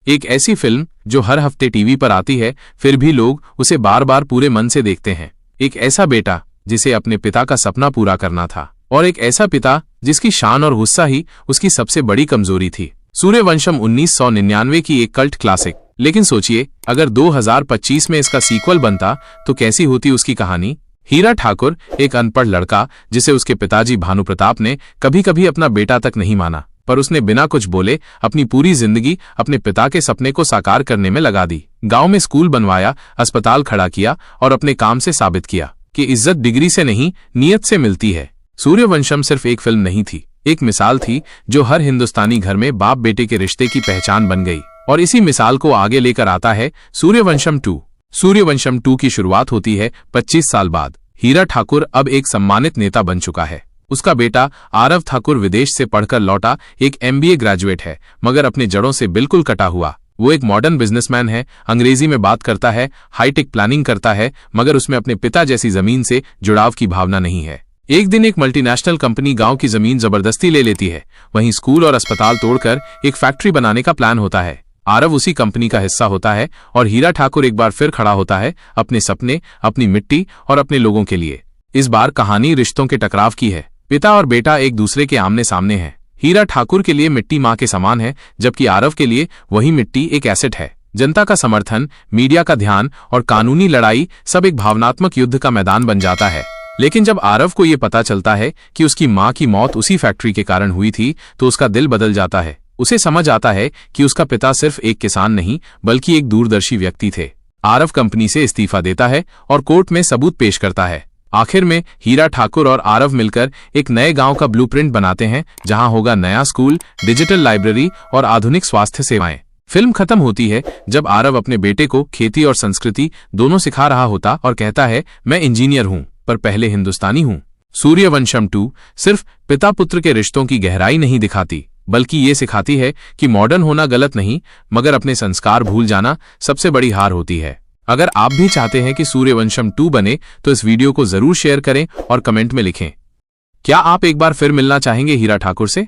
एक ऐसी फिल्म जो हर हफ्ते टीवी पर आती है, फिर भी लोग उसे बार बार पूरे मन से देखते हैं। एक ऐसा बेटा जिसे अपने पिता का सपना पूरा करना था, और एक ऐसा पिता जिसकी शान और गुस्सा ही उसकी सबसे बड़ी कमजोरी थी। सूर्यवंशम 1999 की एक कल्ट क्लासिक। लेकिन सोचिए, अगर 2025 में इसका सीक्वल बनता तो कैसी होती उसकी कहानी। हीरा ठाकुर एक अनपढ़ लड़का जिसे उसके पिताजी भानु प्रताप ने कभी कभी अपना बेटा तक नहीं माना, पर उसने बिना कुछ बोले अपनी पूरी जिंदगी अपने पिता के सपने को साकार करने में लगा दी। गांव में स्कूल बनवाया, अस्पताल खड़ा किया और अपने काम से साबित किया कि इज्जत डिग्री से नहीं, नीयत से मिलती है। सूर्यवंशम सिर्फ एक फिल्म नहीं थी, एक मिसाल थी जो हर हिंदुस्तानी घर में बाप बेटे के रिश्ते की पहचान बन गई। और इसी मिसाल को आगे लेकर आता है सूर्यवंशम 2। सूर्यवंशम 2 की शुरुआत होती है 25 साल बाद। हीरा ठाकुर अब एक सम्मानित नेता बन चुका है। उसका बेटा आरव ठाकुर विदेश से पढ़कर लौटा एक MBA ग्रेजुएट है, मगर अपने जड़ों से बिल्कुल कटा हुआ। वो एक मॉडर्न बिजनेसमैन है, अंग्रेजी में बात करता है, हाईटेक प्लानिंग करता है, मगर उसमें अपने पिता जैसी जमीन से जुड़ाव की भावना नहीं है। एक दिन एक मल्टीनेशनल कंपनी गांव की जमीन जबरदस्ती ले लेती है। वहीं स्कूल और अस्पताल तोड़कर एक फैक्ट्री बनाने का प्लान होता है। आरव उसी कंपनी का हिस्सा होता है और हीरा ठाकुर एक बार फिर खड़ा होता है अपने सपने, अपनी मिट्टी और अपने लोगों के लिए। इस बार कहानी रिश्तों के टकराव की है। पिता और बेटा एक दूसरे के आमने सामने हैं। हीरा ठाकुर के लिए मिट्टी मां के समान है, जबकि आरव के लिए वही मिट्टी एक एसेट है। जनता का समर्थन, मीडिया का ध्यान और कानूनी लड़ाई सब एक भावनात्मक युद्ध का मैदान बन जाता है। लेकिन जब आरव को यह पता चलता है कि उसकी मां की मौत उसी फैक्ट्री के कारण हुई थी, तो उसका दिल बदल जाता है। उसे समझ आता है कि उसका पिता सिर्फ एक किसान नहीं, बल्कि एक दूरदर्शी व्यक्ति थे। आरव कंपनी से इस्तीफा देता है और कोर्ट में सबूत पेश करता है। आखिर में हीरा ठाकुर और आरव मिलकर एक नए गांव का ब्लूप्रिंट बनाते हैं, जहां होगा नया स्कूल, डिजिटल लाइब्रेरी और आधुनिक स्वास्थ्य सेवाएं। फिल्म खत्म होती है जब आरव अपने बेटे को खेती और संस्कृति दोनों सिखा रहा होता और कहता है, मैं इंजीनियर हूं, पर पहले हिंदुस्तानी हूं। सूर्यवंशम 2 सिर्फ पिता पुत्र के रिश्तों की गहराई नहीं दिखाती, बल्कि ये सिखाती है कि मॉडर्न होना गलत नहीं, मगर अपने संस्कार भूल जाना सबसे बड़ी हार होती है। अगर आप भी चाहते हैं कि सूर्यवंशम 2 बने, तो इस वीडियो को जरूर शेयर करें और कमेंट में लिखें, क्या आप एक बार फिर मिलना चाहेंगे हीरा ठाकुर से।